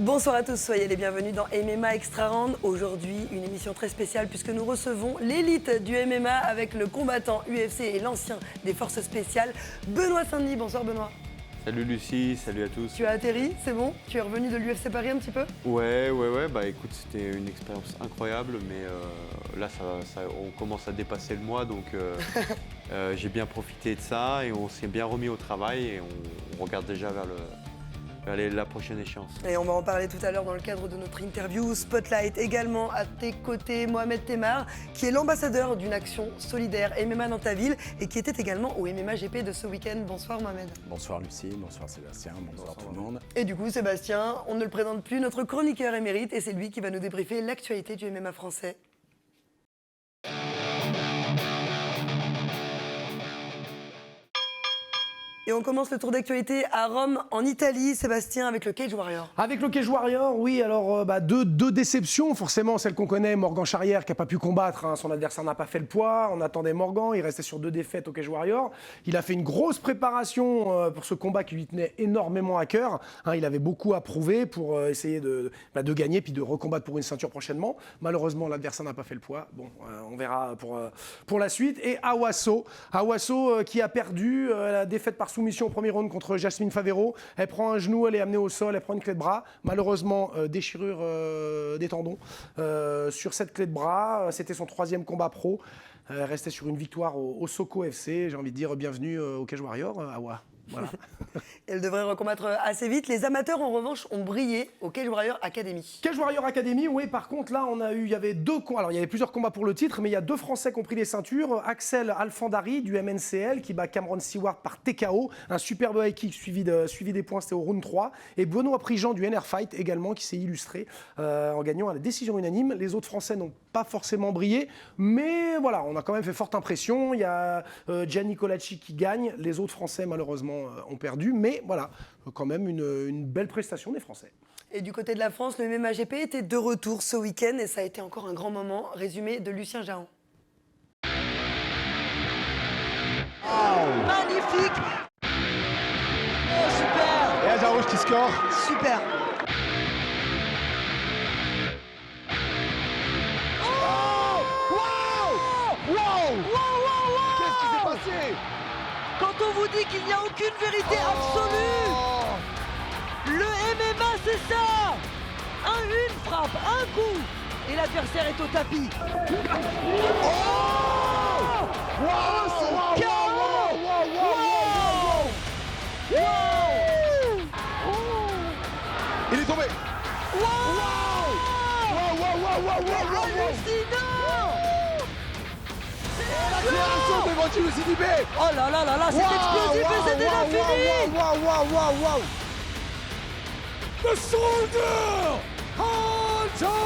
Bonsoir à tous, soyez les bienvenus dans MMA Extra Round. Aujourd'hui, une émission très spéciale puisque nous recevons l'élite du MMA avec le combattant UFC et l'ancien des forces spéciales, Benoît Saint-Denis. Bonsoir Benoît. Salut Lucie, salut à tous. Tu as atterri, c'est bon? Tu es revenu de l'UFC Paris un petit peu? Ouais, bah écoute, c'était une expérience incroyable, mais là on commence à dépasser le mois, donc j'ai bien profité de ça et on s'est bien remis au travail et on regarde déjà vers la prochaine échéance. Et on va en parler tout à l'heure dans le cadre de notre interview. Spotlight également à tes côtés, Mohamed Temar, qui est l'ambassadeur d'une action solidaire MMA dans ta ville et qui était également au MMA GP de ce week-end. Bonsoir Mohamed. Bonsoir Lucie, bonsoir Sébastien, bonsoir tout le monde. Et du coup Sébastien, on ne le présente plus, notre chroniqueur émérite, et c'est lui qui va nous débriefer l'actualité du MMA français. Et on commence le tour d'actualité à Rome, en Italie, Sébastien, avec le Cage Warrior. Avec le Cage Warrior, oui, alors deux déceptions, forcément, celle qu'on connaît, Morgan Charrière, qui n'a pas pu combattre, hein, son adversaire n'a pas fait le poids, on attendait Morgan, il restait sur 2 défaites au Cage Warrior. Il a fait une grosse préparation pour ce combat qui lui tenait énormément à cœur, hein, il avait beaucoup à prouver pour essayer de gagner, puis de recombattre pour une ceinture prochainement. Malheureusement, l'adversaire n'a pas fait le poids, bon, on verra pour la suite. Et Awaso qui a perdu la défaite par soumission au premier round contre Jasmine Favero. Elle prend un genou, elle est amenée au sol, elle prend une clé de bras. Malheureusement, déchirure des tendons sur cette clé de bras. C'était son 3e combat pro. Elle restait sur une victoire au Soko FC. J'ai envie de dire bienvenue au Cage Warrior, Awa. Voilà. Elle devrait recombattre assez vite. Les amateurs, en revanche, ont brillé au Cage Warrior Academy. Cage Warrior Academy, oui, par contre, là, il y avait 2 combats. Alors, il y avait plusieurs combats pour le titre, mais il y a 2 Français qui ont pris les ceintures. Axel Alfandari du MNCL qui bat Cameron Stewart par TKO. Un superbe high kick suivi des points, c'était au round 3. Et Benoît Prigent du NR Fight également qui s'est illustré en gagnant à la décision unanime. Les autres Français n'ont pas forcément brillé, mais voilà, on a quand même fait forte impression. Il y a Gianni Colacci qui gagne. Les autres Français, malheureusement, ont perdu, mais voilà, quand même une belle prestation des Français. Et du côté de la France, le MMA GP était de retour ce week-end et ça a été encore un grand moment. Résumé de Lucien Jahan. Oh, magnifique! Oh, super! Et Azarouche qui score. Super! Qu'est-ce qui s'est passé? Quand on vous dit qu'il n'y a aucune vérité absolue, le MMA c'est ça! Une frappe, un coup, et l'adversaire est au tapis. Il est tombé. Hallucinant! L'accélération de Grandier Sidibé. Oh là là là là, c'est explosif et c'est déjà fini! The soldier Hunter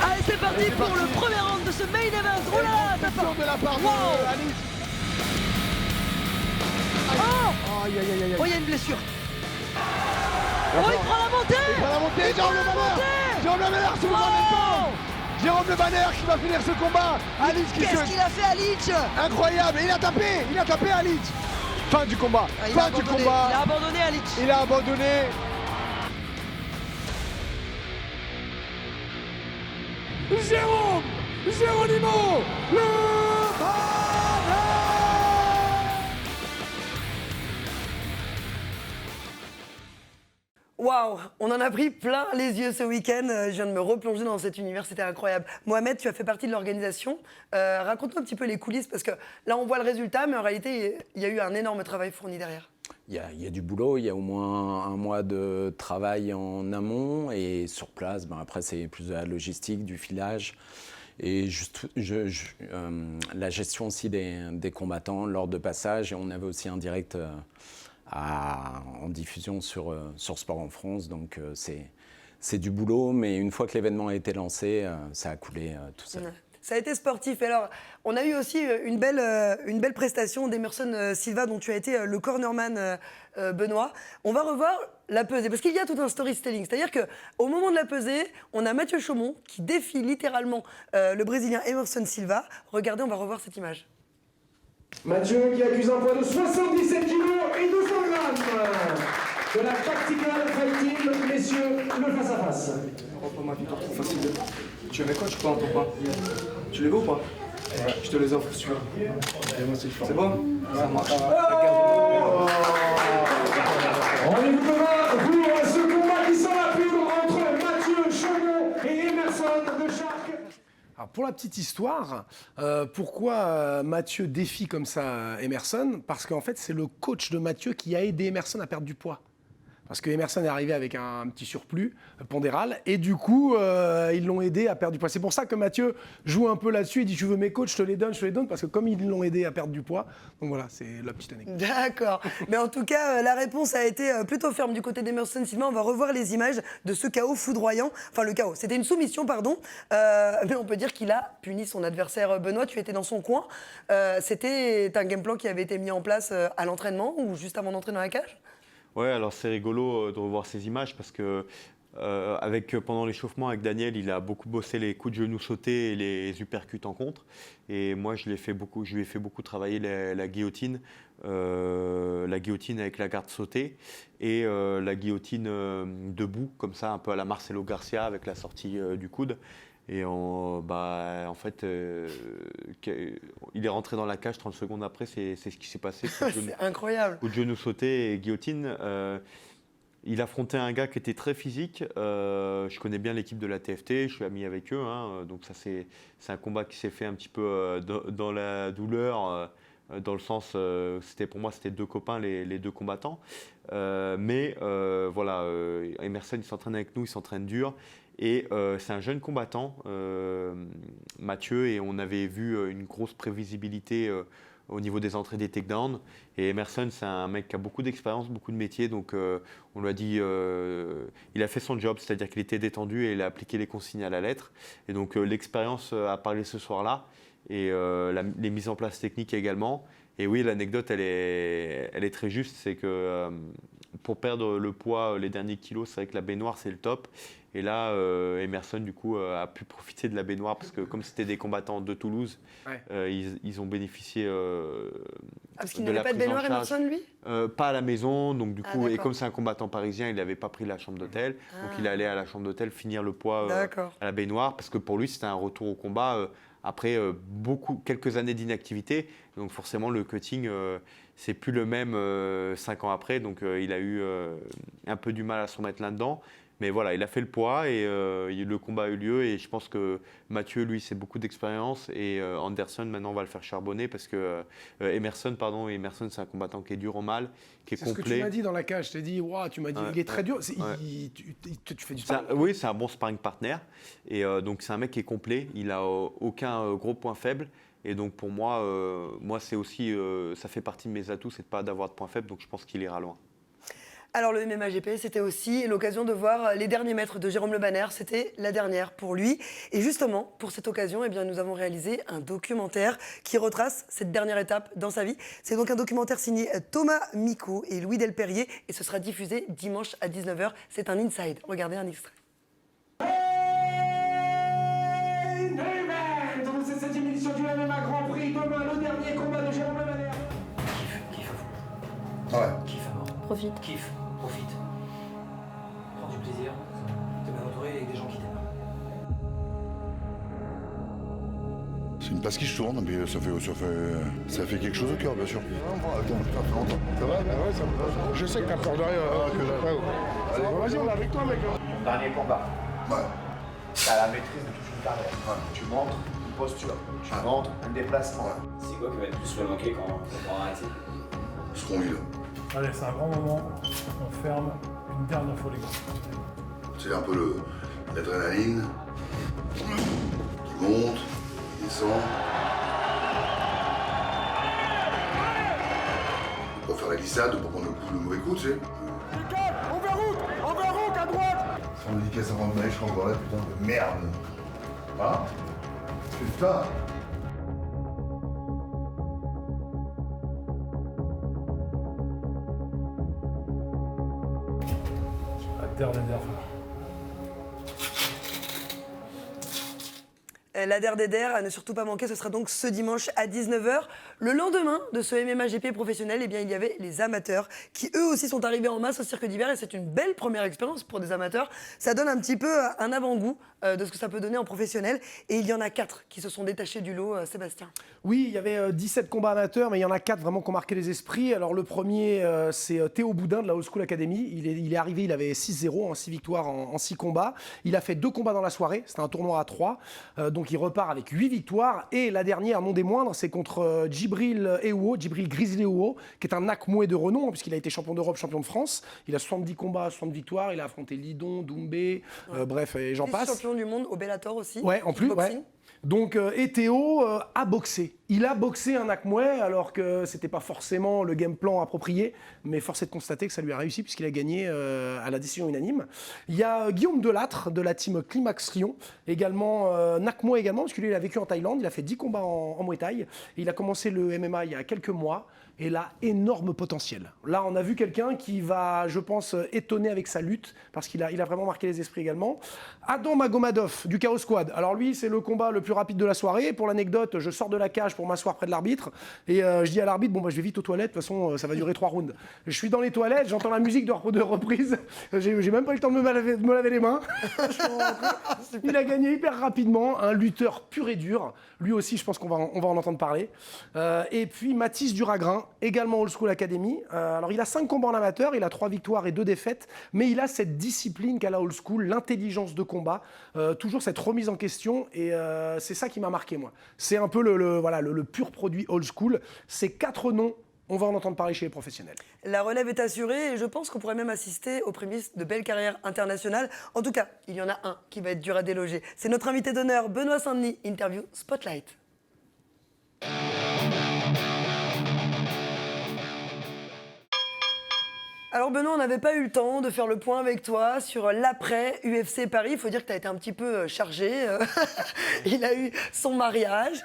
Allez, c'est parti pour le premier round de ce main event. Oh là là, ça part. de la part de Alice. Oh, Aïe aïe aïe aïe. il y a une blessure. Oh, il prend la montée. Il prend la montée, Jérôme Le Banner. Jérôme Le Banner sur le temps. Jérôme Le Banner qui va finir ce combat. Alice qui Qu'est-ce qu'il a fait à Leach? incroyable. Il a tapé Alice. Fin du combat. Fin du combat. Il a abandonné à Leach. Il a abandonné. Géronimo Le Banner. Waouh, on en a pris plein les yeux ce week-end. Je viens de me replonger dans cet univers, c'était incroyable. Mohamed, tu as fait partie de l'organisation. Raconte-nous un petit peu les coulisses, parce que là, on voit le résultat, mais en réalité, il y a eu un énorme travail fourni derrière. Il y a du boulot, il y a au moins un mois de travail en amont et sur place, après c'est plus de la logistique, du filage et la gestion aussi des combattants lors de passage. Et on avait aussi un direct en diffusion sur Sport en France, donc c'est du boulot, mais une fois que l'événement a été lancé, ça a coulé tout seul. Ouais. Ça a été sportif. Et alors, on a eu aussi une belle prestation d'Emerson Silva, dont tu as été le cornerman, Benoît. On va revoir la pesée, parce qu'il y a tout un storytelling. C'est-à-dire qu'au moment de la pesée, on a Mathieu Chaumont qui défie littéralement le Brésilien Emerson Silva. Regardez, on va revoir cette image. Mathieu qui accuse un poids de 77 kg et 200 grammes de la Tactical Fighting, messieurs, le face-à-face. Pas ma victoire trop facile. Tu veux mes coachs quoi, ton point? Tu les veux ou pas? Ouais. Je te les offre, si tu veux. C'est bon? Ça marche. On écoutera pour ce combat qui sent la poudre entre Mathieu Chaumont et Emerson de Chartres. Alors pour la petite histoire, pourquoi Mathieu défie comme ça Emerson? Parce qu'en fait, c'est le coach de Mathieu qui a aidé Emerson à perdre du poids. Parce que Emerson est arrivé avec un petit surplus pondéral et du coup, ils l'ont aidé à perdre du poids. C'est pour ça que Mathieu joue un peu là-dessus. Il dit, tu veux mes coachs, je te les donne, parce que comme ils l'ont aidé à perdre du poids. Donc voilà, c'est la petite anecdote. D'accord. Mais en tout cas, la réponse a été plutôt ferme du côté d'Emerson Silva. On va revoir les images de ce chaos foudroyant. Enfin, le chaos, c'était une soumission, pardon. Mais on peut dire qu'il a puni son adversaire. Benoît, tu étais dans son coin. C'était un game plan qui avait été mis en place à l'entraînement ou juste avant d'entrer dans la cage? Ouais, alors c'est rigolo de revoir ces images parce que pendant l'échauffement avec Daniel, il a beaucoup bossé les coups de genoux sautés et les uppercuts en contre. Et moi, je lui ai fait beaucoup travailler la guillotine avec la garde sautée et la guillotine debout, comme ça, un peu à la Marcelo Garcia avec la sortie du coude. Et en fait, il est rentré dans la cage 30 secondes après, c'est ce qui s'est passé. C'est incroyable. Coup de genou sauté et guillotine. Il affrontait un gars qui était très physique. Je connais bien l'équipe de la TFT, je suis ami avec eux. Donc ça, c'est un combat qui s'est fait un petit peu dans la douleur, dans le sens, pour moi, c'était deux copains, les deux combattants. Mais voilà, Emerson, il s'entraîne avec nous, il s'entraîne dur. Et c'est un jeune combattant, Mathieu, et on avait vu une grosse prévisibilité au niveau des entrées des takedowns. Et Emerson, c'est un mec qui a beaucoup d'expérience, beaucoup de métiers, donc on lui a dit, il a fait son job, c'est-à-dire qu'il était détendu et il a appliqué les consignes à la lettre. Et donc l'expérience a parlé ce soir-là, et les mises en place techniques également. Et oui, l'anecdote, elle est très juste, c'est que pour perdre le poids, les derniers kilos, c'est vrai que la baignoire, c'est le top. Et là, Emerson, du coup, a pu profiter de la baignoire parce que comme c'était des combattants de Toulouse, ils ont bénéficié parce qu'il de la n'avait pas de prise en baignoire, charge. Emerson, lui? Pas à la maison, donc du coup, et d'accord. comme c'est un combattant parisien, il n'avait pas pris la chambre d'hôtel. Donc il allait à la chambre d'hôtel finir le poids à la baignoire parce que pour lui, c'était un retour au combat après quelques années d'inactivité. Donc forcément, le cutting, c'est plus le même 5 ans après. Donc il a eu un peu du mal à se remettre là-dedans. Mais voilà, il a fait le poids et le combat a eu lieu. Et je pense que Mathieu, lui, c'est beaucoup d'expérience. Et Anderson, maintenant, on va le faire charbonner parce que Emerson, c'est un combattant qui est dur au mal, qui est complet. C'est ce que tu m'as dit dans la cage. Je t'ai dit, wow, tu m'as dit, il est très dur. Tu fais du sparring. Oui, c'est un bon sparring partner. Et donc, c'est un mec qui est complet. Il n'a aucun gros point faible. Et donc, pour moi, c'est aussi, ça fait partie de mes atouts, c'est de pas d'avoir de point faible. Donc, je pense qu'il ira loin. Alors le MMA GP, c'était aussi l'occasion de voir les derniers mètres de Jérôme Le Banner. C'était la dernière pour lui. Et justement, pour cette occasion, nous avons réalisé un documentaire qui retrace cette dernière étape dans sa vie. C'est donc un documentaire signé Thomas Micou et Louis Delperrier. Et ce sera diffusé dimanche à 19h. C'est un inside. Regardez un extrait. Dans cette 7e édition du MMA Grand Prix, demain, le dernier combat de Jérôme Le Banner. Kiffe. Ouais. Kiffe à mort. Profite. Kiffe. Profite. Prends du plaisir. T'es bien entouré avec des gens qui t'aiment. C'est une place qui se tourne, mais ça fait quelque chose au cœur, bien sûr. Attends, ça fait longtemps. Ça va? Ouais, ça va. Je sais que t'as peur de rien. Vas-y, on est avec toi, mec. Ton dernier combat. Ouais. T'as la maîtrise de toute une carrière. Ouais. Tu montres une posture. Tu montres un déplacement. Ouais. C'est quoi qui va être plus le manquer quand on va arrêter? Ce qu'on vit là. Allez, c'est un grand moment. On ferme une dernière fois les gars. C'est un peu l'adrénaline qui monte, qui descend. Pour faire la glissade, pour prendre le mauvais coup, tu sais. On me dit qu'à 50 mètres, je serai encore là, putain de merde. Hein? Putain. La terre des nerfs. La DER à ne surtout pas manquer, ce sera donc ce dimanche à 19h. Le lendemain de ce MMA GP professionnel, eh bien, il y avait les amateurs qui eux aussi sont arrivés en masse au cirque d'hiver et c'est une belle première expérience pour des amateurs. Ça donne un petit peu un avant-goût de ce que ça peut donner en professionnel et il y en a 4 qui se sont détachés du lot, Sébastien. Oui, il y avait 17 combats amateurs, mais il y en a 4 vraiment qui ont marqué les esprits. Alors le premier, c'est Théo Boudin de la Old School Academy. Il est arrivé, il avait 6-0, 6 victoires en 6 combats. Il a fait 2 combats dans la soirée, c'était un tournoi à 3. Donc il repart avec 8 victoires. Et la dernière, non des moindres, c'est contre Djibril Grizzly Ewo, qui est un Nakmoué de renom, puisqu'il a été champion d'Europe, champion de France. Il a 70 combats, 60 victoires. Il a affronté Lidon, Doumbé, bref, et j'en passe. Champion du monde au Bellator aussi. Ouais, en plus, ouais. Donc, et Théo a boxé. Il a boxé un Nakmoué, alors que c'était pas forcément le game plan approprié, mais force est de constater que ça lui a réussi puisqu'il a gagné à la décision unanime. Il y a Guillaume Delattre de la team Climax Lyon, également Nakmoué également, parce que lui il a vécu en Thaïlande, il a fait 10 combats en Muay Thai, et il a commencé le MMA il y a quelques mois. Et là, énorme potentiel. Là, on a vu quelqu'un qui va, je pense, étonner avec sa lutte, parce qu'il a vraiment marqué les esprits également. Adam Magomadov, du Chaos Squad. Alors lui, c'est le combat le plus rapide de la soirée. Pour l'anecdote, je sors de la cage pour m'asseoir près de l'arbitre, et je dis à l'arbitre, bon, bah, je vais vite aux toilettes, de toute façon, ça va durer 3 rounds. Je suis dans les toilettes, j'entends la musique de reprise, j'ai même pas eu le temps de me laver les mains. Il a gagné hyper rapidement, un lutteur pur et dur. Lui aussi, je pense qu'on va en entendre parler. Et puis Mathis Duragrin, également Old School Academy. Alors il a 5 combats en amateur, il a 3 victoires et 2 défaites, mais il a cette discipline qu'a la Old School, l'intelligence de combat, toujours cette remise en question, et c'est ça qui m'a marqué moi. C'est un peu le pur produit Old School. Ces 4 noms, on va en entendre parler chez les professionnels. La relève est assurée et je pense qu'on pourrait même assister aux prémices de belles carrières internationales. En tout cas, il y en a un qui va être dur à déloger. C'est notre invité d'honneur, Benoît Saint-Denis, interview Spotlight. Alors Benoît, on n'avait pas eu le temps de faire le point avec toi sur l'après UFC Paris. Il faut dire que tu as été un petit peu chargé. Il a eu son mariage,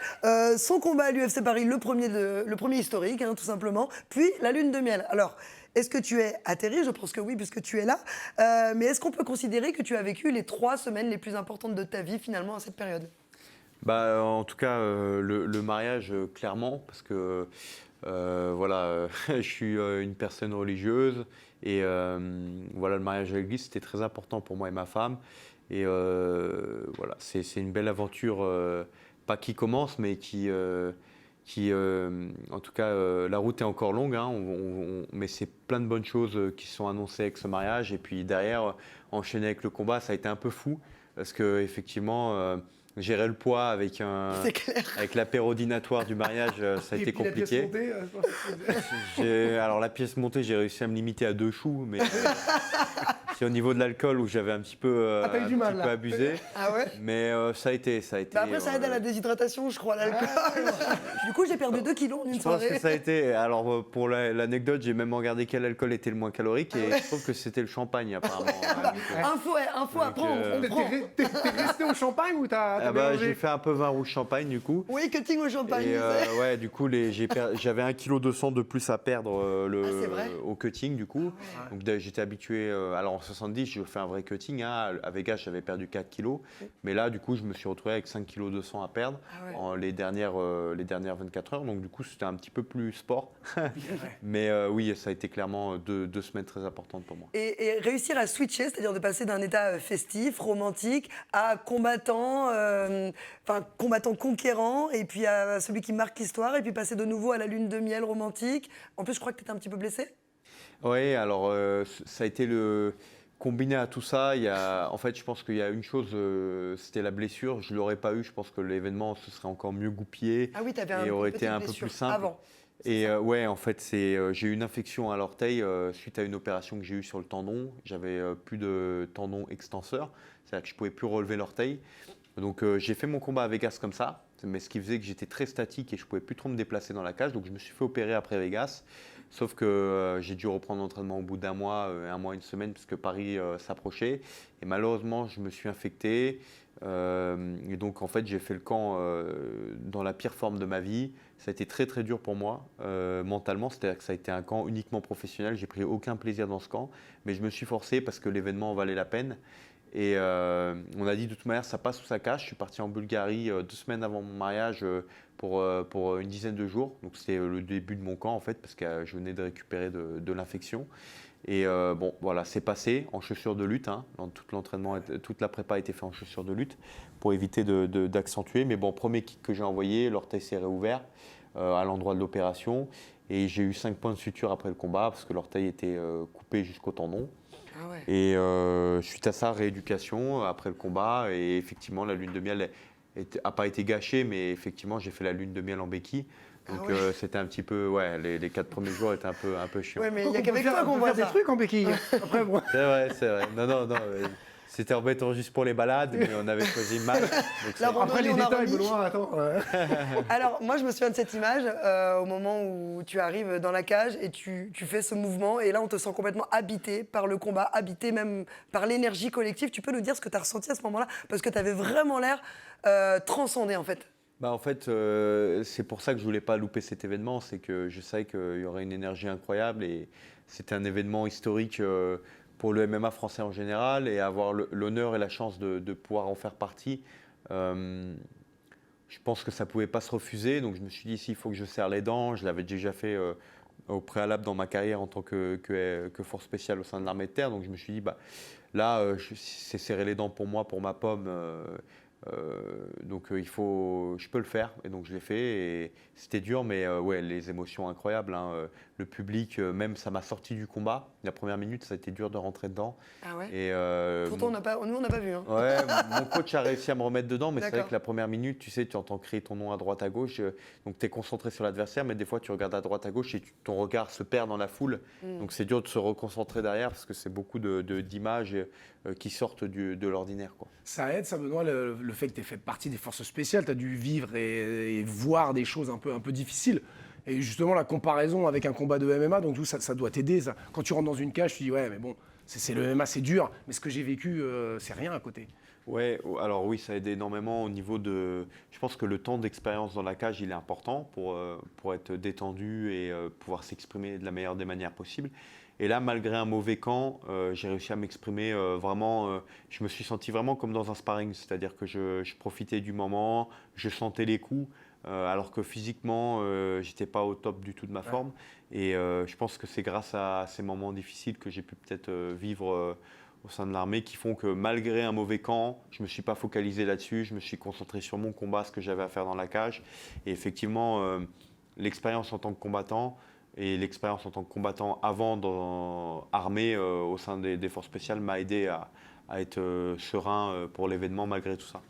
son combat à l'UFC Paris, le premier historique, tout simplement, puis la lune de miel. Alors, est-ce que tu es atterri? Je pense que oui, puisque tu es là. Mais est-ce qu'on peut considérer que tu as vécu les 3 semaines les plus importantes de ta vie, finalement, à cette période? Bah, en tout cas, le mariage, clairement, parce que voilà, je suis une personne religieuse et voilà, le mariage à l'église, c'était très important pour moi et ma femme. Et voilà, c'est une belle aventure, pas qui commence, mais qui en tout cas, la route est encore longue, hein, mais c'est plein de bonnes choses qui sont annoncées avec ce mariage. Et puis derrière, enchaîner avec le combat, ça a été un peu fou, parce qu'effectivement, gérer le poids avec l'apérodinatoire du mariage, ça a été compliqué. Alors la pièce montée, j'ai réussi à me limiter à 2 choux, mais c'est au niveau de l'alcool où j'avais un petit peu, abusé. Ah ouais? Mais ça a été. Bah après, ça aide à la déshydratation, je crois, l'alcool. Du coup, j'ai perdu 2 kilos en une soirée. Je pense que ça a été. Alors pour l'anecdote, j'ai même regardé quel alcool était le moins calorique et je trouve que c'était le champagne apparemment. Info à prendre. T'es resté au champagne ou t'as j'ai fait un peu vin rouge champagne du coup. Oui, cutting au champagne. Et ouais, du coup, j'avais 1,2 kg de plus à perdre au cutting du coup. Donc j'étais habitué. Alors en 70, je fais un vrai cutting. Hein. À Vegas, j'avais perdu 4 kg. Mais là, du coup, je me suis retrouvé avec 5,2 kg à perdre en les dernières 24 heures. Donc du coup, c'était un petit peu plus sport. Mais oui, ça a été clairement 2 semaines très importantes pour moi. Et réussir à switcher, c'est-à-dire de passer d'un état festif, romantique, à combattant conquérant, et puis à celui qui marque l'histoire, et puis passer de nouveau à la lune de miel romantique. En plus, je crois que tu étais un petit peu blessé. Oui, alors ça a été combiné à tout ça. En fait, je pense qu'il y a une chose, c'était la blessure. Je ne l'aurais pas eu. Je pense que l'événement se serait encore mieux goupillé. Ah oui, tu avais et aurait été un peu plus simple. Avant. Et ouais, en fait, j'ai eu une infection à l'orteil suite à une opération que j'ai eue sur le tendon. J'avais plus de tendon extenseur, c'est-à-dire que je ne pouvais plus relever l'orteil. Donc j'ai fait mon combat à Vegas comme ça, mais ce qui faisait que j'étais très statique et je ne pouvais plus trop me déplacer dans la cage. Donc je me suis fait opérer après Vegas. Sauf que j'ai dû reprendre l'entraînement au bout d'un mois, une semaine, parce que Paris s'approchait. Et malheureusement, je me suis infecté. Et donc, en fait, j'ai fait le camp dans la pire forme de ma vie. Ça a été très, très dur pour moi, mentalement. C'est-à-dire que ça a été un camp uniquement professionnel. J'ai pris aucun plaisir dans ce camp. Mais je me suis forcé parce que l'événement en valait la peine. Et on a dit de toute manière, ça passe ou ça cache. Je suis parti en Bulgarie 2 semaines avant mon mariage pour une dizaine de jours. Donc c'était le début de mon camp en fait, parce que je venais de récupérer de l'infection. Et bon, voilà, c'est passé en chaussures de lutte. Hein. Tout l'entraînement, toute la prépa a été faite en chaussures de lutte pour éviter d'accentuer. Mais bon, premier kick que j'ai envoyé, l'orteil s'est réouvert à l'endroit de l'opération. Et j'ai eu 5 points de suture après le combat parce que l'orteil était coupé jusqu'au tendon. Ah ouais. Et suite à ça, rééducation après le combat. Et effectivement, la lune de miel n'a pas été gâchée, mais effectivement, j'ai fait la lune de miel en béquille. Donc c'était un petit peu, ouais, les 4 premiers jours étaient un peu chiants. Ouais, mais il n'y a qu'avec toi qu'on On peut voit faire des ça. trucs en béquille. Après, bon. C'est vrai. Non. C'était embêtant juste pour les balades, mais on avait choisi une match. La Après, les randonnée, on a détails, remis. Benoît, attends. Alors, moi, je me souviens de cette image au moment où tu arrives dans la cage et tu fais ce mouvement. Et là, on te sent complètement habité par le combat, habité même par l'énergie collective. Tu peux nous dire ce que tu as ressenti à ce moment-là? Parce que tu avais vraiment l'air transcendé, en fait. Bah en fait, c'est pour ça que je voulais pas louper cet événement. C'est que je savais qu'il y aurait une énergie incroyable et c'était un événement historique pour le MMA français en général, et avoir l'honneur et la chance de pouvoir en faire partie. Je pense que ça ne pouvait pas se refuser, donc je me suis dit, s'il faut que je serre les dents, je l'avais déjà fait au préalable dans ma carrière en tant que force spéciale au sein de l'armée de terre, donc je me suis dit, bah, là, c'est serrer les dents pour moi, pour ma pomme, donc je peux le faire, et donc je l'ai fait, et c'était dur, mais ouais, les émotions incroyables, hein, le public, même ça m'a sorti du combat, la première minute, ça a été dur de rentrer dedans. Ah ouais. Et, Pourtant, nous, on n'a pas vu. Hein. Ouais, mon coach a réussi à me remettre dedans, mais c'est vrai D'accord. que la première minute, tu sais, tu entends crier ton nom à droite à gauche, donc tu es concentré sur l'adversaire, mais des fois tu regardes à droite à gauche et ton regard se perd dans la foule, donc c'est dur de se reconcentrer derrière parce que c'est beaucoup d'images qui sortent de l'ordinaire, quoi. Ça aide, ça, Benoît, le fait que tu aies fait partie des forces spéciales, tu as dû vivre et voir des choses un peu difficiles. Et justement, la comparaison avec un combat de MMA, donc tout ça doit t'aider. Ça. Quand tu rentres dans une cage, tu dis, ouais, mais bon, c'est le MMA, c'est dur, mais ce que j'ai vécu, c'est rien à côté. Ouais, alors oui, ça aide énormément au niveau de... Je pense que le temps d'expérience dans la cage, il est important pour être détendu et pouvoir s'exprimer de la meilleure des manières possibles. Et là, malgré un mauvais camp, j'ai réussi à m'exprimer vraiment... je me suis senti vraiment comme dans un sparring, c'est-à-dire que je profitais du moment, je sentais les coups, alors que physiquement, j'étais pas au top du tout de ma forme. Et je pense que c'est grâce à ces moments difficiles que j'ai pu peut-être vivre au sein de l'armée, qui font que malgré un mauvais camp, je ne me suis pas focalisé là-dessus, je me suis concentré sur mon combat, ce que j'avais à faire dans la cage. Et effectivement, l'expérience en tant que combattant et l'expérience en tant que combattant avant dans armée au sein des forces spéciales m'a aidé à être serein pour l'événement malgré tout ça.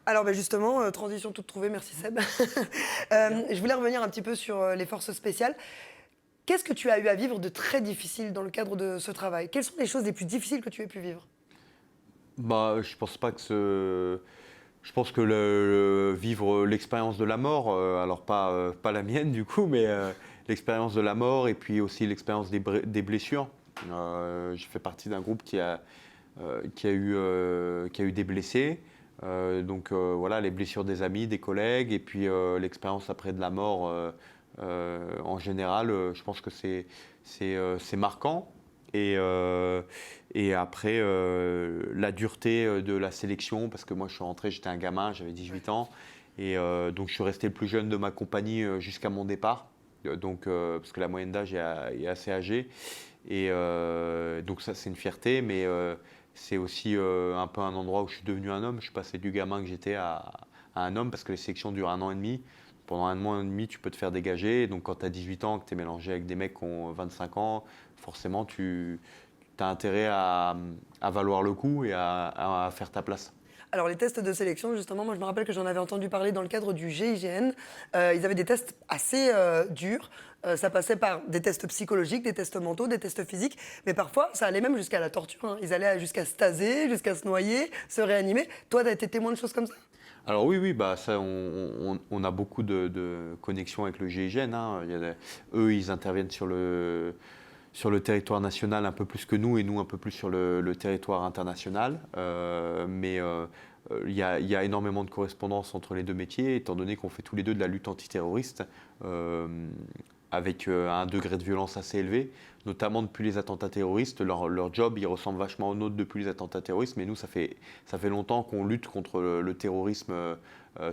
Alors justement, transition toute trouvée, merci Seb. Je voulais revenir un petit peu sur les forces spéciales. Qu'est-ce que tu as eu à vivre de très difficile dans le cadre de ce travail? Quelles sont les choses les plus difficiles que tu aies pu vivre? Bah, je pense pas que Je pense que vivre l'expérience de la mort, alors pas la mienne du coup, mais l'expérience de la mort et puis aussi l'expérience des blessures. Je fais partie d'un groupe qui a eu des blessés. Donc voilà, les blessures des amis, des collègues, et puis l'expérience après de la mort en général, je pense que c'est marquant. Et après, la dureté de la sélection, parce que moi je suis rentré, j'étais un gamin, j'avais 18 ans, et donc je suis resté le plus jeune de ma compagnie jusqu'à mon départ, donc, parce que la moyenne d'âge est assez âgée. Et donc ça c'est une fierté, mais c'est aussi un peu un endroit où je suis devenu un homme. Je suis passé du gamin que j'étais à un homme, parce que les sélections durent 1 an et demi. Pendant 1 an et demi, tu peux te faire dégager. Donc quand tu as 18 ans, que tu es mélangé avec des mecs qui ont 25 ans, forcément tu as intérêt à valoir le coup et à faire ta place. Alors les tests de sélection, justement, moi je me rappelle que j'en avais entendu parler dans le cadre du GIGN. Ils avaient des tests assez durs. Ça passait par des tests psychologiques, des tests mentaux, des tests physiques, mais parfois ça allait même jusqu'à la torture, hein. Ils allaient jusqu'à se taser, jusqu'à se noyer, se réanimer. Toi, tu as été témoin de choses comme ça? Alors oui, bah ça, on a beaucoup de connexions avec le GIGN, hein. Eux, ils interviennent sur le territoire national un peu plus que nous, et nous un peu plus sur le territoire international. Mais il y a énormément de correspondance entre les deux métiers, étant donné qu'on fait tous les deux de la lutte antiterroriste, avec un degré de violence assez élevé, notamment depuis les attentats terroristes. Leur job, il ressemble vachement au nôtre depuis les attentats terroristes, mais nous, ça fait longtemps qu'on lutte contre le terrorisme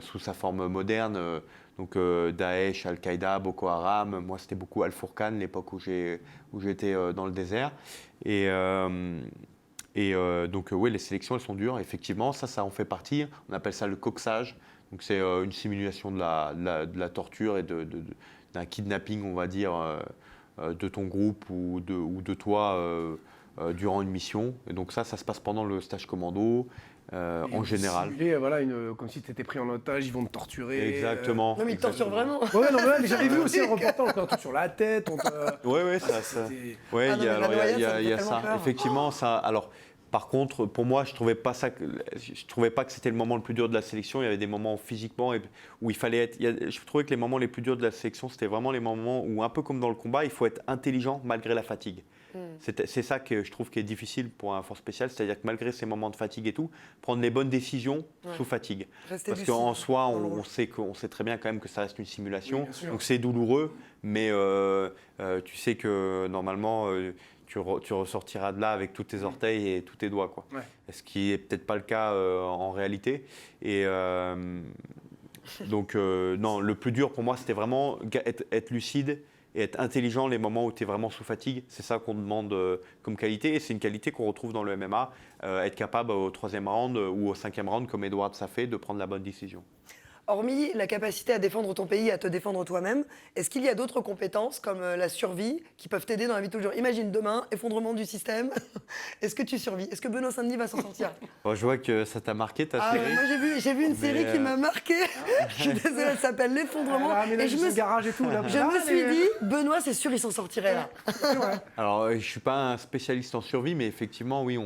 sous sa forme moderne. Donc Daesh, Al-Qaïda, Boko Haram. Moi, c'était beaucoup Al-Fourqan, l'époque où j'étais dans le désert. Donc oui, les sélections, elles sont dures. Effectivement, ça en fait partie. On appelle ça le coxage. Donc c'est une simulation de la torture et d'un kidnapping, on va dire, de ton groupe ou de toi durant une mission. Et donc ça se passe pendant le stage commando. En général. Simuler, voilà, comme si tu étais pris en otage, ils vont te torturer. Exactement. Non, mais ils te torturent vraiment. Ouais, non, mais j'avais vu aussi un reportage, on te truc sur la tête. Ouais, ça. Ouais, Ah non, mais la noyade, ça me il y fait a tellement ça. peur. Effectivement, ça. Alors, par contre, pour moi, je trouvais pas que c'était le moment le plus dur de la sélection. Il y avait des moments physiquement où il fallait être. Je trouvais que les moments les plus durs de la sélection, c'était vraiment les moments où, un peu comme dans le combat, il faut être intelligent malgré la fatigue. C'est ça que je trouve qui est difficile pour un force spécial, c'est-à-dire que malgré ces moments de fatigue et tout, prendre les bonnes décisions sous fatigue. Rester Parce lucide qu'en soi, dans le on sait très bien quand même que ça reste une simulation, bien sûr. donc c'est douloureux, mais tu sais que normalement, tu ressortiras de là avec tous tes orteils et tous tes doigts, quoi. Ouais. Ce qui est peut-être pas le cas en réalité. Et donc non, le plus dur pour moi, c'était vraiment être lucide et être intelligent les moments où tu es vraiment sous fatigue. C'est ça qu'on demande comme qualité, et c'est une qualité qu'on retrouve dans le MMA, être capable au 3e round ou au 5e round, comme Edward ça fait, de prendre la bonne décision. Hormis la capacité à défendre ton pays, à te défendre toi-même, est-ce qu'il y a d'autres compétences comme la survie qui peuvent t'aider dans la vie de tous les jours? Imagine demain, effondrement du système. Est-ce que tu survis? Est-ce que Benoît Saint-Denis va s'en sortir? Bon, je vois que ça t'a marqué ta série. Moi j'ai vu une série qui m'a marqué. Je suis désolée, elle s'appelle L'Effondrement. Et je me garage et tout. Là, Je me suis dit, Benoît, c'est sûr, il s'en sortirait là. Alors, je ne suis pas un spécialiste en survie, mais effectivement, oui,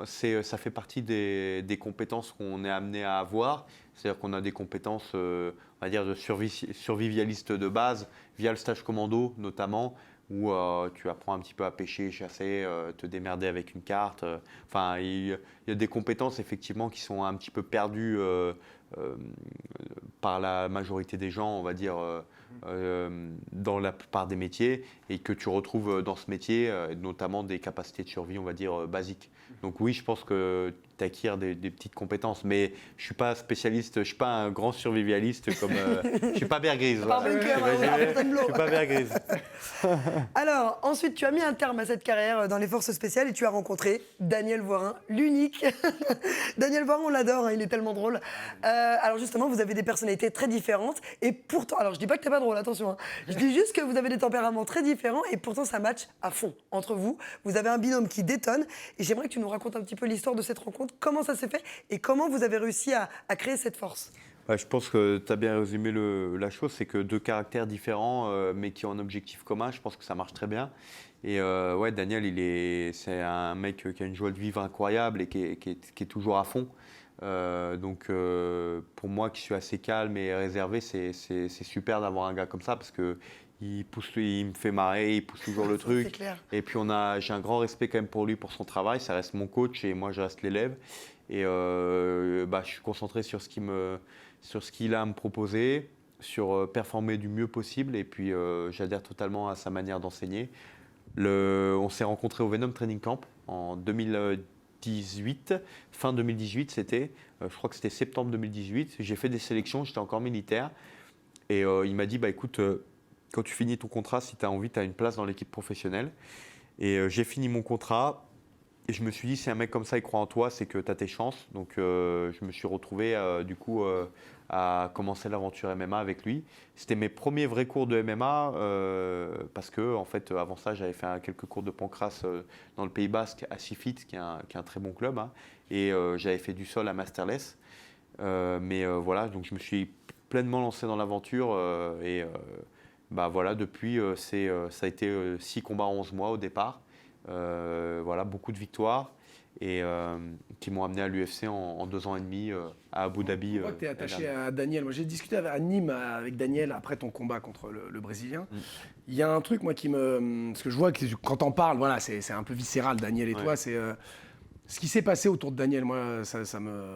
ça fait partie des compétences qu'on est amené à avoir. C'est-à-dire qu'on a des compétences, on va dire, de survivialiste de base, via le stage commando notamment, où tu apprends un petit peu à pêcher, chasser, te démerder avec une carte. Enfin, il y a des compétences, effectivement, qui sont un petit peu perdues par la majorité des gens, on va dire, dans la plupart des métiers, et que tu retrouves dans ce métier, notamment des capacités de survie, on va dire, basiques. Donc oui, je pense que tu acquiers des petites compétences, mais je ne suis pas spécialiste, je ne suis pas un grand survivaliste comme... je ne suis pas Bear Grylls. Pas bunker, Je ne suis pas Bear Grylls. Alors, ensuite, tu as mis un terme à cette carrière dans les forces spéciales et tu as rencontré Daniel Voirin, l'unique. Daniel Voirin, on l'adore, hein, il est tellement drôle. Alors justement, vous avez des personnalités très différentes et pourtant, alors je dis pas que t'es pas drôle, attention, hein. Je dis juste que vous avez des tempéraments très différents et pourtant ça match à fond entre vous. Vous avez un binôme qui détonne et j'aimerais que tu nous racontes un petit peu l'histoire de cette rencontre, comment ça s'est fait et comment vous avez réussi à créer cette force. Ouais, je pense que tu as bien résumé la chose, c'est que deux caractères différents, mais qui ont un objectif commun, je pense que ça marche très bien. Et ouais, Daniel, c'est un mec qui a une joie de vivre incroyable et qui est toujours à fond. Donc pour moi qui suis assez calme et réservé, c'est super d'avoir un gars comme ça parce que il me fait marrer, il pousse toujours le truc. C'est clair. Et puis j'ai un grand respect quand même pour lui, pour son travail. Ça reste mon coach et moi je reste l'élève. Et je suis concentré sur ce qu'il a à me proposer, sur performer du mieux possible. Et puis j'adhère totalement à sa manière d'enseigner. On s'est rencontrés au Venom Training Camp en 2018, fin 2018 c'était, je crois que c'était septembre 2018. J'ai fait des sélections, j'étais encore militaire. Et il m'a dit, écoute, quand tu finis ton contrat, si tu as envie, tu as une place dans l'équipe professionnelle. Et j'ai fini mon contrat. Et je me suis dit, si un mec comme ça, il croit en toi, c'est que tu as tes chances. Donc, je me suis retrouvé, à commencer l'aventure MMA avec lui. C'était mes premiers vrais cours de MMA, parce que, en fait, avant ça, j'avais fait quelques cours de pancrace dans le Pays Basque, à Sifit, qui est un très bon club. Hein. Et j'avais fait du sol à Masterless. Mais voilà, donc je me suis pleinement lancé dans l'aventure. Voilà, depuis, ça a été 6 combats en 11 mois au départ. Voilà, beaucoup de victoires. Et qui m'ont amené à l'UFC en 2 ans et demi à Abu Dhabi. Je crois que tu es attaché à Daniel. Moi, j'ai discuté à Nîmes avec Daniel après ton combat contre le Brésilien. Il y a un truc, moi, qui me... Parce que je vois que quand t'en parles, voilà, c'est un peu viscéral, Daniel et toi. C'est ce qui s'est passé autour de Daniel. Moi,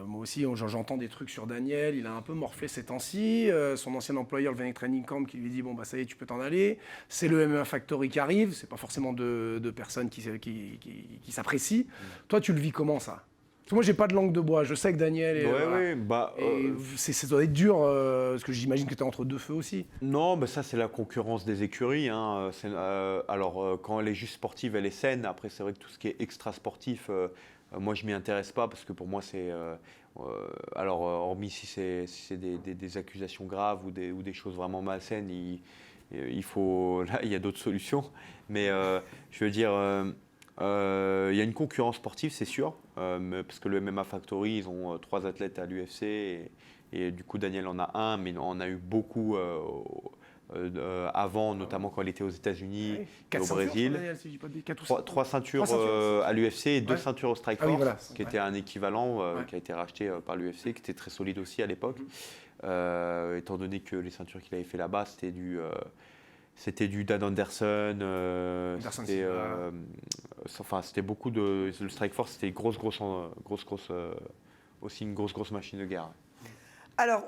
moi aussi, j'entends des trucs sur Daniel. Il a un peu morflé ces temps-ci. Son ancien employeur, le Venex Training Camp, qui lui dit bon, bah, ça y est, tu peux t'en aller. C'est le MMA Factory qui arrive. C'est pas forcément de personnes qui s'apprécient. Toi, tu le vis comment, ça? Parce que moi, j'ai pas de langue de bois. Je sais que Daniel ça doit être dur, parce que j'imagine que tu es entre deux feux aussi. Non, mais ça, c'est la concurrence des écuries. Hein. Quand elle est juste sportive, elle est saine. Après, c'est vrai que tout ce qui est extra-sportif, moi, je m'y intéresse pas parce que pour moi, c'est... hormis si c'est des accusations graves ou des choses vraiment malsaines, il faut... Là, il y a d'autres solutions. Mais je veux dire... il y a une concurrence sportive, c'est sûr, parce que le MMA Factory, ils ont 3 athlètes à l'UFC et du coup Daniel en a un, mais on a eu beaucoup avant, notamment quand il était aux États-Unis et au Brésil. Daniel, si je dis pas de... 3 ceintures à l'UFC et 2 ceintures au Strikeforce, voilà. qui était un équivalent qui a été racheté par l'UFC, qui était très solide aussi à l'époque, étant donné que les ceintures qu'il avait fait là-bas, c'était du Dan Anderson, c'était beaucoup de... Le Strikeforce, c'était aussi une grosse machine de guerre. Alors,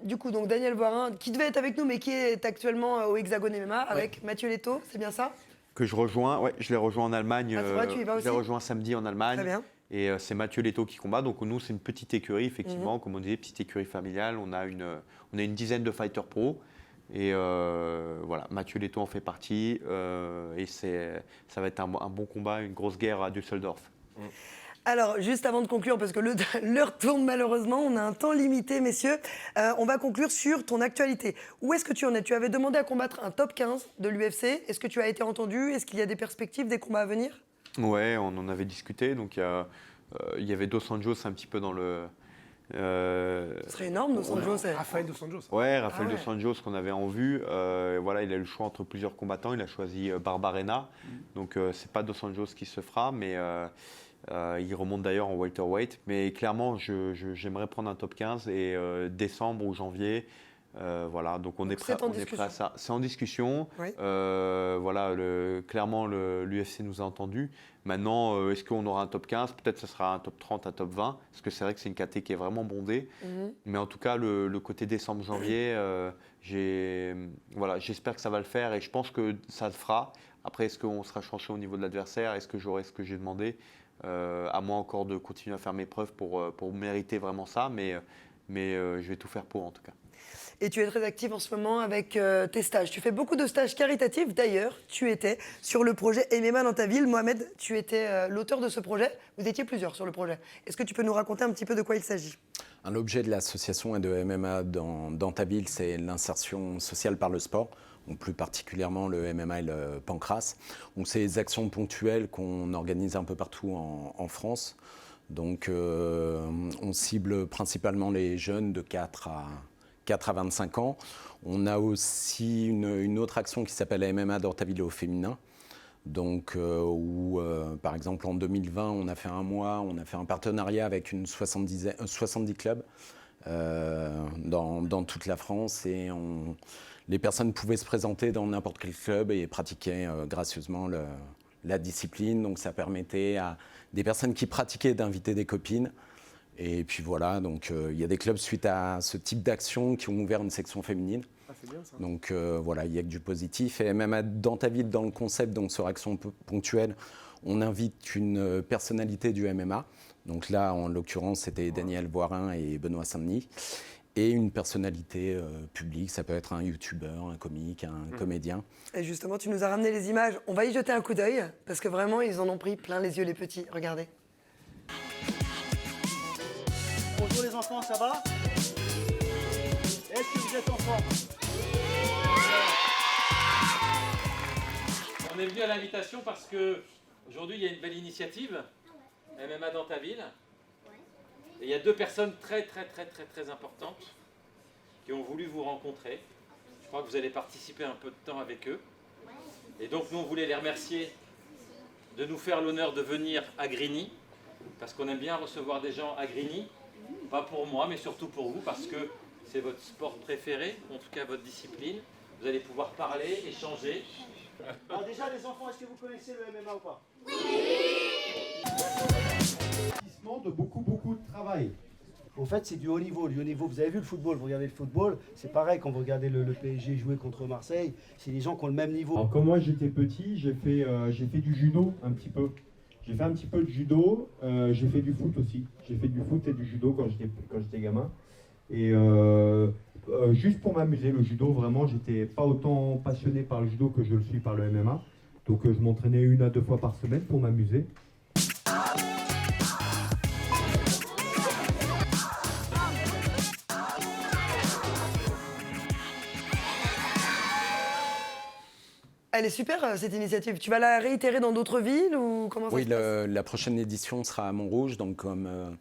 du coup, donc Daniel Voirin, qui devait être avec nous, mais qui est actuellement au Hexagone MMA, avec Mathieu Leto, c'est bien ça? Que je rejoins, je l'ai rejoint en Allemagne. Ah, c'est vrai, tu y vas aussi? Je l'ai rejoint samedi en Allemagne. Très bien. Et c'est Mathieu Leto qui combat. Donc nous, c'est une petite écurie, effectivement, comme on disait, petite écurie familiale. On a une dizaine de fighters pro. Et voilà, Mathieu Leto en fait partie. Et ça va être un bon combat, une grosse guerre à Düsseldorf. Alors, juste avant de conclure, parce que l'heure tourne malheureusement, on a un temps limité, messieurs, on va conclure sur ton actualité. Où est-ce que tu en es? Tu avais demandé à combattre un top 15 de l'UFC. Est-ce que tu as été entendu? Est-ce qu'il y a des perspectives, des combats à venir? Ouais, on en avait discuté. Donc il y avait Dos Anjos un petit peu dans le... Ce serait énorme, Dos Anjos. Rafael Dos Anjos. Ouais, Rafael Dos Anjos qu'on avait en vue. Voilà, il a eu le choix entre plusieurs combattants. Il a choisi Barbarena. Donc c'est pas Dos Anjos qui se fera, mais il remonte d'ailleurs en welterweight. Mais clairement, j'aimerais prendre un top 15 et décembre ou janvier. Voilà, donc on est prêt à ça. C'est en discussion. Oui. Voilà, clairement, l'UFC nous a entendus. Maintenant, est-ce qu'on aura un top 15? Peut-être que ce sera un top 30, un top 20. Parce que c'est vrai que c'est une KT qui est vraiment bondée. Mais en tout cas, le côté décembre-janvier, j'espère que ça va le faire et je pense que ça le fera. Après, est-ce qu'on sera chanceux au niveau de l'adversaire? Est-ce que j'aurai ce que j'ai demandé? À moi encore de continuer à faire mes preuves pour mériter vraiment ça. Mais je vais tout faire pour, en tout cas. Et tu es très active en ce moment avec tes stages. Tu fais beaucoup de stages caritatifs. D'ailleurs, tu étais sur le projet MMA dans ta ville. Mohamed, tu étais l'auteur de ce projet. Vous étiez plusieurs sur le projet. Est-ce que tu peux nous raconter un petit peu de quoi il s'agit? L'objet de l'association et de MMA dans ta ville, c'est l'insertion sociale par le sport. Donc plus particulièrement le MMA et le pancrace. Donc c'est des actions ponctuelles qu'on organise un peu partout en France. Donc on cible principalement les jeunes de 4 à 25 ans. On a aussi une autre action qui s'appelle MMA dans ta ville au féminin. Donc, par exemple, en 2020, on a fait un mois, on a fait un partenariat avec 70 clubs dans toute la France et les personnes pouvaient se présenter dans n'importe quel club et pratiquer gracieusement la discipline. Donc, ça permettait à des personnes qui pratiquaient d'inviter des copines. Et puis voilà, donc il y a des clubs suite à ce type d'action qui ont ouvert une section féminine. Ah, c'est bien ça. Donc voilà, il y a que du positif. Et même dans ta ville, dans le concept, donc sur action ponctuelle, on invite une personnalité du MMA. Donc là, en l'occurrence, c'était Daniel Voirin et Benoît Saint-Denis. Et une personnalité publique, ça peut être un youtubeur, un comique, un comédien. Et justement, tu nous as ramené les images. On va y jeter un coup d'œil, parce que vraiment, ils en ont pris plein les yeux, les petits. Regardez. Bonjour les enfants, ça va? Est-ce que vous êtes en forme? On est venu à l'invitation parce que aujourd'hui il y a une belle initiative, MMA dans ta ville. Et il y a deux personnes très importantes qui ont voulu vous rencontrer. Je crois que vous allez participer un peu de temps avec eux. Et donc nous, on voulait les remercier de nous faire l'honneur de venir à Grigny, parce qu'on aime bien recevoir des gens à Grigny, pas pour moi, mais surtout pour vous, parce que c'est votre sport préféré, en tout cas votre discipline. Vous allez pouvoir parler, échanger. Alors déjà les enfants, est-ce que vous connaissez le MMA ou pas? De beaucoup de travail. En fait, c'est du haut niveau. Du haut niveau, vous avez vu le football, vous regardez le football, c'est pareil quand vous regardez le PSG jouer contre Marseille, c'est des gens qui ont le même niveau. Alors, quand moi j'étais petit, j'ai fait du judo un petit peu. J'ai fait un petit peu de judo, j'ai fait du foot aussi. J'ai fait du foot et du judo quand j'étais gamin. Et juste pour m'amuser, le judo, vraiment, j'étais pas autant passionné par le judo que je le suis par le MMA. Donc je m'entraînais 1 à 2 fois par semaine pour m'amuser. Elle est super cette initiative. Tu vas la réitérer dans d'autres villes ou comment ça se passe? La prochaine édition sera à Montrouge, donc comme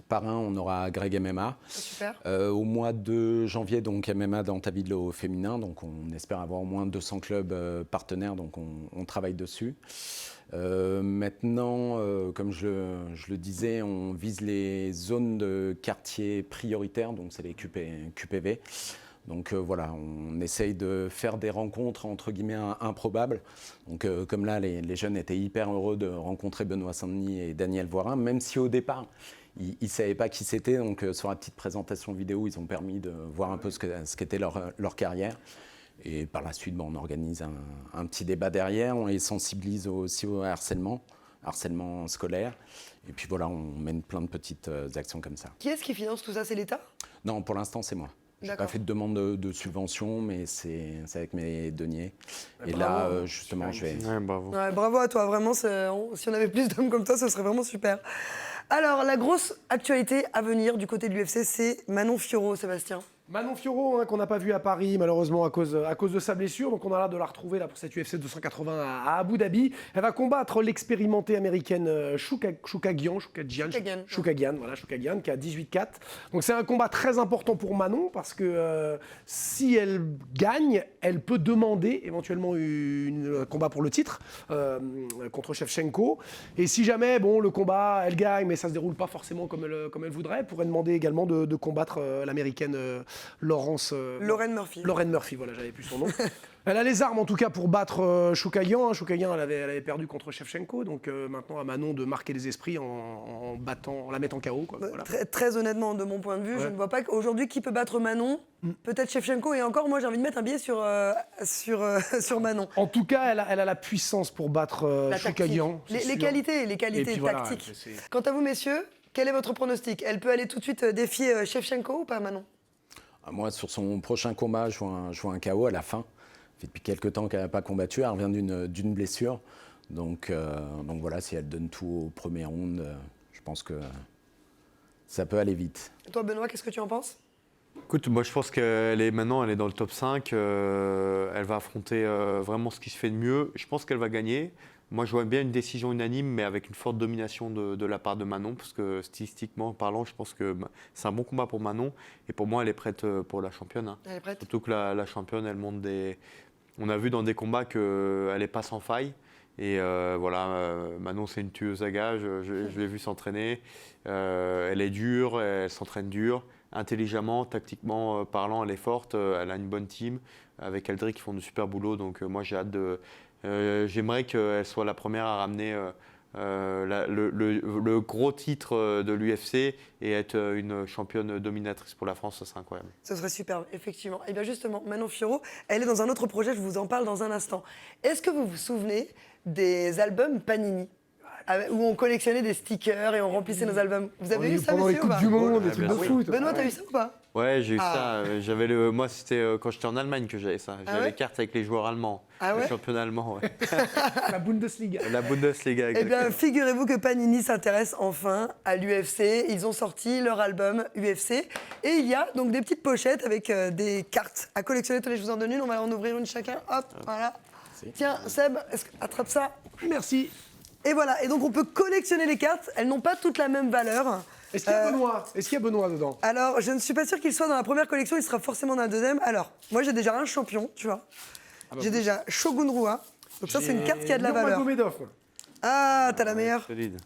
parrain, on aura Greg MMA. Super. Au mois de janvier, donc MMA dans ta ville au féminin, donc on espère avoir au moins 200 clubs partenaires, donc on travaille dessus. Maintenant, comme je le disais, on vise les zones de quartier prioritaires, donc c'est les QPV. Donc voilà, on essaye de faire des rencontres entre guillemets improbables. Donc comme là, les jeunes étaient hyper heureux de rencontrer Benoît Saint-Denis et Daniel Voirin, même si au départ, ils ne savaient pas qui c'était. Donc sur la petite présentation vidéo, ils ont permis de voir un peu ce qu'était leur carrière. Et par la suite, on organise un petit débat derrière. On les sensibilise aussi au harcèlement scolaire. Et puis voilà, on mène plein de petites actions comme ça. Qui est-ce qui finance tout ça? C'est l'État? Non, pour l'instant, c'est moi. Je n'ai pas fait de demande de subvention, mais c'est avec mes deniers. Et bravo. là, justement, je vais... Ouais, bravo. Ouais, bravo à toi, vraiment, si on avait plus d'hommes comme toi, ce serait vraiment super. Alors, la grosse actualité à venir du côté de l'UFC, c'est Manon Fiorot, Sébastien. Manon Fiorot, qu'on n'a pas vu à Paris, malheureusement, à cause de sa blessure. Donc, on a hâte de la retrouver là, pour cette UFC 280 à Abu Dhabi. Elle va combattre l'expérimentée américaine Chookagian, qui a 18-4. Donc, c'est un combat très important pour Manon parce que si elle gagne, elle peut demander éventuellement un combat pour le titre contre Shevchenko. Et si jamais, le combat, elle gagne, mais ça ne se déroule pas forcément comme elle voudrait, elle pourrait demander également de combattre l'américaine Lauren Murphy. Lauren Murphy, voilà, j'avais plus son nom. Elle a les armes en tout cas pour battre Chookagian. Chookagian, elle avait perdu contre Shevchenko, donc maintenant à Manon de marquer les esprits en la mettant KO. Quoi, voilà. Très honnêtement, de mon point de vue, je ne vois pas aujourd'hui qui peut battre Manon. Peut-être Shevchenko, et encore, moi j'ai envie de mettre un billet sur Manon. En tout cas, elle a la puissance pour battre Chookagian. Les qualités tactiques. Voilà, quant à vous, messieurs, quel est votre pronostic? Elle peut aller tout de suite défier Shevchenko ou pas, Manon? Moi, sur son prochain combat, je vois un KO à la fin. Ça fait depuis quelques temps qu'elle n'a pas combattu. Elle revient d'une blessure. Donc voilà, si elle donne tout au premier round, je pense que ça peut aller vite. Et toi, Benoît, qu'est-ce que tu en penses? Écoute, moi je pense qu'elle est dans le top 5. Elle va affronter vraiment ce qui se fait de mieux. Je pense qu'elle va gagner. Moi, je vois bien une décision unanime, mais avec une forte domination de la part de Manon, parce que stylistiquement parlant, je pense que c'est un bon combat pour Manon. Et pour moi, elle est prête pour la championne. Hein. Elle est prête. Surtout que la championne, elle monte des... On a vu dans des combats qu'elle n'est pas sans faille. Et Manon, c'est une tueuse à gages. Je l'ai vu s'entraîner. Elle est dure, elle s'entraîne dur. Intelligemment, tactiquement parlant, elle est forte. Elle a une bonne team. Avec Eldrick, ils font de super boulot. Donc moi, j'ai hâte de... J'aimerais qu'elle soit la première à ramener le gros titre de l'UFC et être une championne dominatrice pour la France, ça serait incroyable. Ce serait superbe, effectivement. Et bien justement, Manon Fiorot, elle est dans un autre projet, je vous en parle dans un instant. Est-ce que vous vous souvenez des albums Panini ? Où on collectionnait des stickers et on remplissait nos albums. Vous avez eu ça, pendant les messieurs, Coupes du Monde, des trucs de foot. Benoît, t'as eu ça ou pas? Ouais, j'ai eu ça. Moi, c'était quand j'étais en Allemagne que j'avais ça. J'avais les cartes avec les joueurs allemands. Le championnat allemand, ouais. La Bundesliga. La Bundesliga, exactement. Eh bien, figurez-vous que Panini s'intéresse enfin à l'UFC. Ils ont sorti leur album UFC. Et il y a donc des petites pochettes avec des cartes à collectionner. Tenez, je vous en donne une. On va en ouvrir une chacun. Hop, voilà. Tiens, Seb, attrape ça. Merci. Et voilà, et donc on peut collectionner les cartes, elles n'ont pas toutes la même valeur. Est-ce qu'il y a Benoît Est-ce qu'il y a Benoît dedans? Alors, je ne suis pas sûre qu'il soit dans la première collection, il sera forcément dans la deuxième. Alors, moi j'ai déjà un champion, tu vois. J'ai déjà Shogun Rua. Donc ça, c'est une carte qui a de la valeur. Nurmagomedov, moi. Ah, t'as la meilleure. Solide.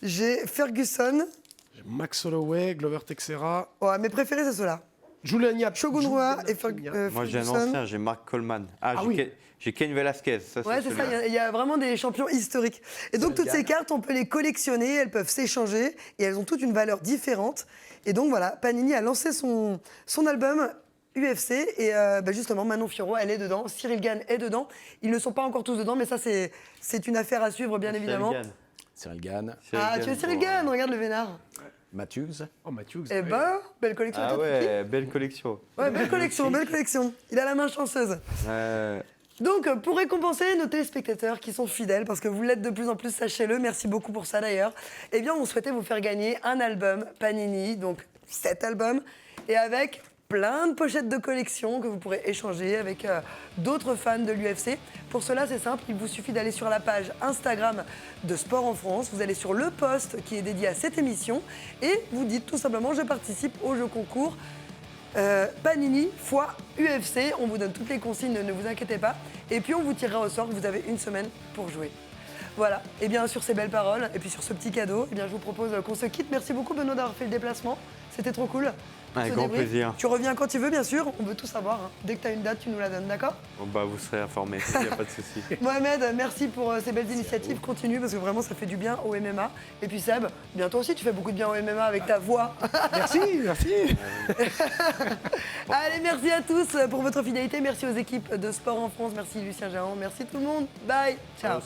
J'ai Ferguson. J'ai Max Holloway, Glover Texera. Ouais, mes préférés, c'est ceux-là. Julian Shogun Rua et Moi j'ai un Ferguson. ancien, j'ai Mark Coleman. Ah oui. J'ai Ken Velasquez. Ça, Ouais, c'est ça, celui-là. il y a vraiment des champions historiques. Et donc, toutes ces cartes, on peut les collectionner, elles peuvent s'échanger, et elles ont toutes une valeur différente. Et donc, voilà, Panini a lancé son album UFC, et justement, Manon Fiorot, elle est dedans, Cyril Gann est dedans. Ils ne sont pas encore tous dedans, mais ça, c'est une affaire à suivre, bien évidemment. Cyril Gann. Ah, tu es Cyril Gann, regarde le vénard. Matthews. Oh, Matthews. Eh ben, belle collection. Ah Toi, ouais, belle collection. Ouais, belle collection, belle collection. Il a la main chanceuse. Donc, pour récompenser nos téléspectateurs qui sont fidèles, parce que vous l'êtes de plus en plus, sachez-le, merci beaucoup pour ça d'ailleurs, eh bien, on souhaitait vous faire gagner un album Panini, donc 7 albums, et avec plein de pochettes de collection que vous pourrez échanger avec d'autres fans de l'UFC. Pour cela, c'est simple, il vous suffit d'aller sur la page Instagram de Sport en France, vous allez sur le post qui est dédié à cette émission, et vous dites tout simplement « Je participe au jeu concours ». Panini x UFC, on vous donne toutes les consignes, ne vous inquiétez pas. Et puis on vous tirera au sort, vous avez une semaine pour jouer. Voilà, et bien sur ces belles paroles, et puis sur ce petit cadeau, eh bien, je vous propose qu'on se quitte. Merci beaucoup Benoît d'avoir fait le déplacement, c'était trop cool. Avec grand plaisir. Tu reviens quand tu veux, bien sûr, on veut tout savoir. Hein. Dès que tu as une date, tu nous la donnes, d'accord? Bon, bah, vous serez informés, il n'y a pas de souci. Mohamed, merci pour ces belles initiatives, continue parce que vraiment ça fait du bien au MMA. Et puis Seb, bientôt aussi tu fais beaucoup de bien au MMA avec ta voix. Merci, merci. Allez, merci à tous pour votre fidélité, merci aux équipes de Sport en France, merci Lucien Géant, merci tout le monde, bye, ciao.